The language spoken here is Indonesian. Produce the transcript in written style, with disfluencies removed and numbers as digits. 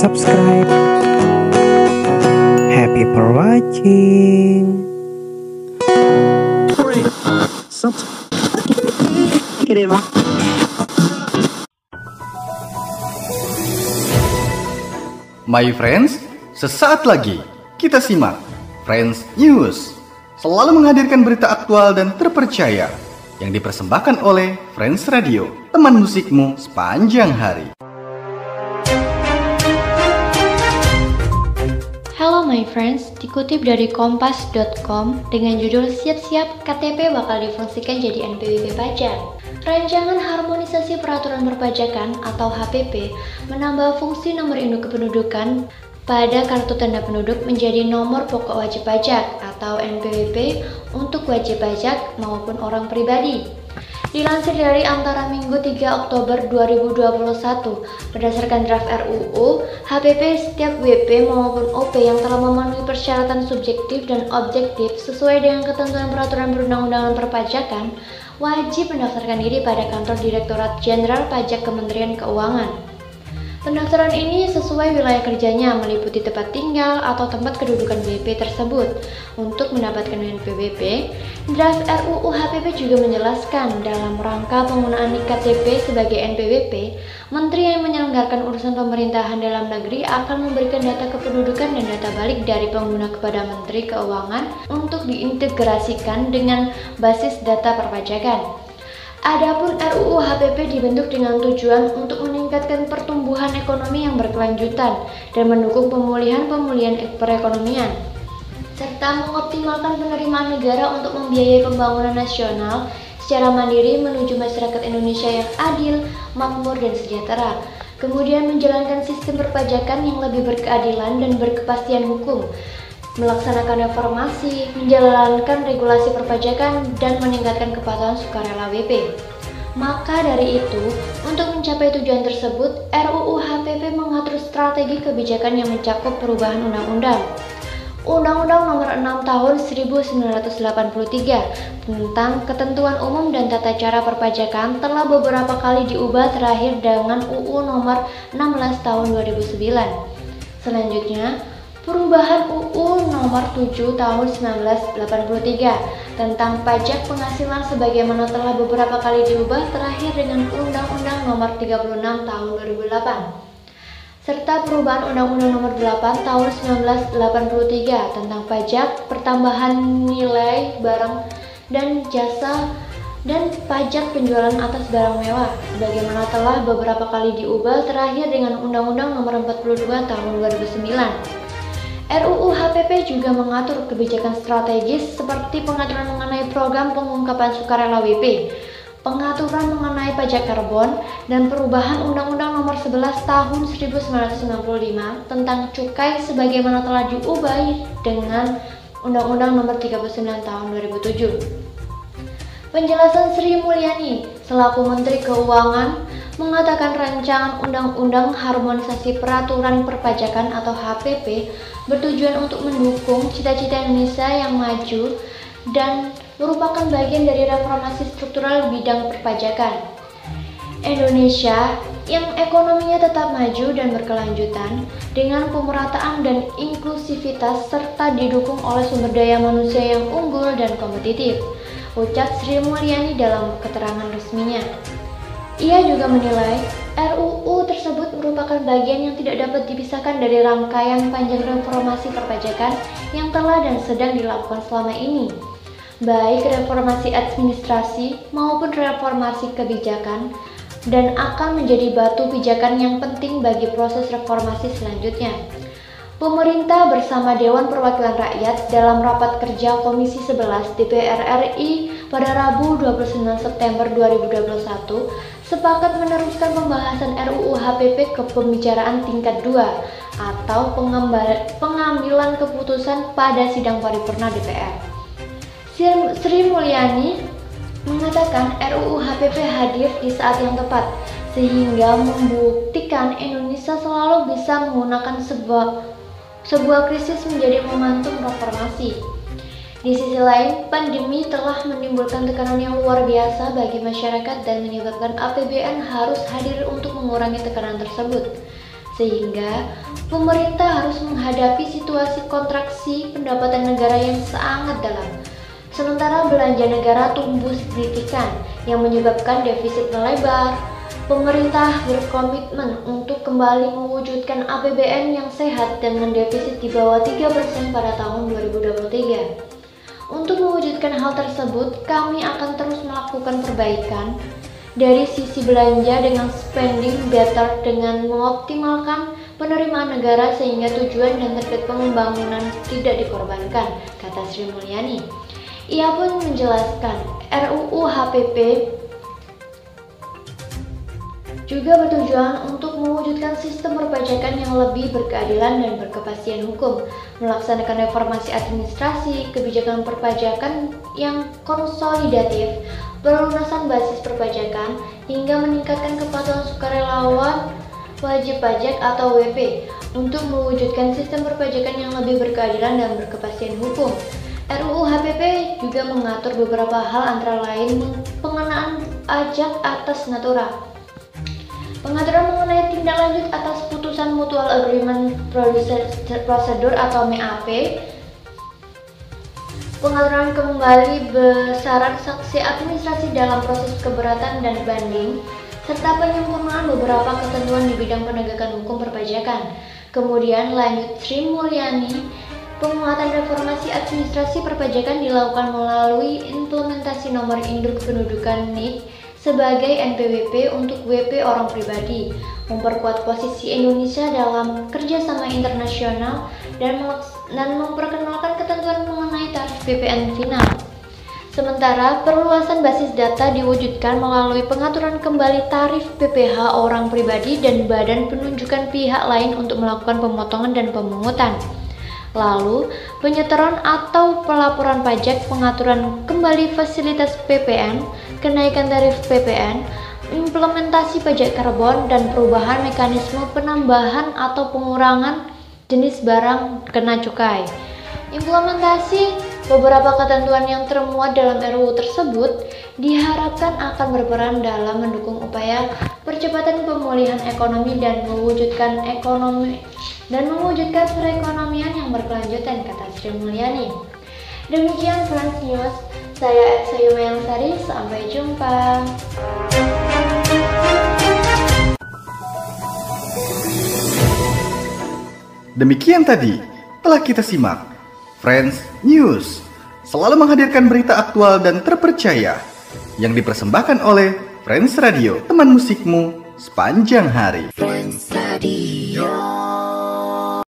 subscribe. Happy for watching. My friends, sesaat lagi kita simak Friends News, selalu menghadirkan berita aktual dan terpercaya yang dipersembahkan oleh Friends Radio, teman musikmu sepanjang hari. Halo my friends, dikutip dari kompas.com dengan judul siap-siap KTP bakal difungsikan jadi NPWP pajak. Rancangan Harmonisasi Peraturan Perpajakan atau HPP menambah fungsi nomor induk kependudukan pada kartu tanda penduduk menjadi nomor pokok wajib pajak atau NPWP untuk wajib pajak maupun orang pribadi. Dilansir dari Antara Minggu 3 Oktober 2021, berdasarkan draft RUU, HPP setiap WP maupun OP yang telah memenuhi persyaratan subjektif dan objektif sesuai dengan ketentuan peraturan perundang-undangan perpajakan wajib mendaftarkan diri pada kantor Direktorat Jenderal Pajak Kementerian Keuangan. Pendaftaran ini sesuai wilayah kerjanya, meliputi tempat tinggal atau tempat kedudukan WP tersebut. Untuk mendapatkan NPWP, draft RUU HPP juga menjelaskan dalam rangka penggunaan KTP sebagai NPWP, Menteri yang menyelenggarakan urusan pemerintahan dalam negeri akan memberikan data kependudukan dan data balik dari pengguna kepada Menteri Keuangan untuk diintegrasikan dengan basis data perpajakan. Adapun RUU HPP dibentuk dengan tujuan untuk meningkatkan pertumbuhan ekonomi yang berkelanjutan dan mendukung pemulihan perekonomian, serta mengoptimalkan penerimaan negara untuk membiayai pembangunan nasional secara mandiri menuju masyarakat Indonesia yang adil, makmur, dan sejahtera. Kemudian menjalankan sistem perpajakan yang lebih berkeadilan dan berkepastian hukum, melaksanakan reformasi, menjalankan regulasi perpajakan, dan meningkatkan kepatuhan sukarela WP. Maka dari itu, untuk mencapai tujuan tersebut, RUU HPP mengatur strategi kebijakan yang mencakup perubahan undang-undang. Undang-Undang Nomor 6 Tahun 1983 tentang Ketentuan Umum dan Tata Cara Perpajakan telah beberapa kali diubah, terakhir dengan UU Nomor 16 Tahun 2009. Selanjutnya, perubahan UU Nomor 7 Tahun 1983 tentang pajak penghasilan sebagaimana telah beberapa kali diubah, terakhir dengan Undang-Undang Nomor 36 Tahun 2008. Serta perubahan Undang-Undang Nomor 8 Tahun 1983 tentang pajak pertambahan nilai barang dan jasa dan pajak penjualan atas barang mewah sebagaimana telah beberapa kali diubah, terakhir dengan Undang-Undang Nomor 42 Tahun 2009. RUU HPP juga mengatur kebijakan strategis seperti pengaturan mengenai program pengungkapan sukarela WP, pengaturan mengenai pajak karbon, dan perubahan Undang-Undang Nomor 11 Tahun 1995 tentang cukai sebagaimana telah diubah dengan Undang-Undang Nomor 39 Tahun 2007. Penjelasan Sri Mulyani selaku Menteri Keuangan mengatakan rancangan Undang-Undang Harmonisasi Peraturan Perpajakan atau HPP bertujuan untuk mendukung cita-cita Indonesia yang maju dan merupakan bagian dari reformasi struktural bidang perpajakan. Indonesia yang ekonominya tetap maju dan berkelanjutan dengan pemerataan dan inklusivitas serta didukung oleh sumber daya manusia yang unggul dan kompetitif, ucap Sri Mulyani dalam keterangan resminya. Ia juga menilai RUU tersebut merupakan bagian yang tidak dapat dipisahkan dari rangkaian panjang reformasi perpajakan yang telah dan sedang dilakukan selama ini, baik reformasi administrasi maupun reformasi kebijakan, dan akan menjadi batu pijakan yang penting bagi proses reformasi selanjutnya. Pemerintah bersama Dewan Perwakilan Rakyat dalam rapat kerja Komisi 11 DPR RI pada Rabu 29 September 2021 sepakat meneruskan pembahasan RUU HPP ke pembicaraan tingkat 2 atau pengambilan keputusan pada sidang paripurna DPR. Sri Mulyani mengatakan RUU HPP hadir di saat yang tepat sehingga membuktikan Indonesia selalu bisa menggunakan sebuah krisis menjadi momentum reformasi. Di sisi lain, pandemi telah menimbulkan tekanan yang luar biasa bagi masyarakat dan menyebabkan APBN harus hadir untuk mengurangi tekanan tersebut. Sehingga, pemerintah harus menghadapi situasi kontraksi pendapatan negara yang sangat dalam. Sementara belanja negara tumbuh signifikan yang menyebabkan defisit melebar. Pemerintah berkomitmen untuk kembali mewujudkan APBN yang sehat dengan defisit di bawah 3% pada tahun 2023. Untuk mewujudkan hal tersebut, kami akan terus melakukan perbaikan dari sisi belanja dengan spending better dengan mengoptimalkan penerimaan negara sehingga tujuan dan target pembangunan tidak dikorbankan, kata Sri Mulyani. Ia pun menjelaskan RUU HPP juga bertujuan untuk mewujudkan sistem perpajakan yang lebih berkeadilan dan berkepastian hukum, melaksanakan reformasi administrasi, kebijakan perpajakan yang konsolidatif, pelunasan basis perpajakan, hingga meningkatkan kepatuhan sukarelawan wajib pajak atau WP untuk mewujudkan sistem perpajakan yang lebih berkeadilan dan berkepastian hukum. RUU HPP juga mengatur beberapa hal antara lain pengenaan pajak atas natura, pengaturan mengenai tindak lanjut atas putusan Mutual Agreement Procedure atau MAP, pengaturan kembali besaran sanksi administrasi dalam proses keberatan dan banding, serta penyempurnaan beberapa ketentuan di bidang penegakan hukum perpajakan. Kemudian lanjut Sri Mulyani, penguatan reformasi administrasi perpajakan dilakukan melalui implementasi nomor induk kependudukan NIK sebagai NPWP untuk WP orang pribadi, memperkuat posisi Indonesia dalam kerjasama internasional, dan memperkenalkan ketentuan mengenai tarif PPN final. Sementara perluasan basis data diwujudkan melalui pengaturan kembali tarif PPh orang pribadi dan badan penunjukan pihak lain untuk melakukan pemotongan dan pemungutan. Lalu, penyetoran atau pelaporan pajak, pengaturan kembali fasilitas PPN, kenaikan tarif PPN, implementasi pajak karbon, dan perubahan mekanisme penambahan atau pengurangan jenis barang kena cukai. Implementasi beberapa ketentuan yang termuat dalam RUU tersebut diharapkan akan berperan dalam mendukung upaya percepatan pemulihan ekonomi dan mewujudkan perekonomian yang berkelanjutan, kata Sri Mulyani. Demikian Friends News, saya Eksa Yumayansari, sampai jumpa. Demikian tadi telah kita simak Friends News, selalu menghadirkan berita aktual dan terpercaya yang dipersembahkan oleh Friends Radio, teman musikmu sepanjang hari. Friends Radio.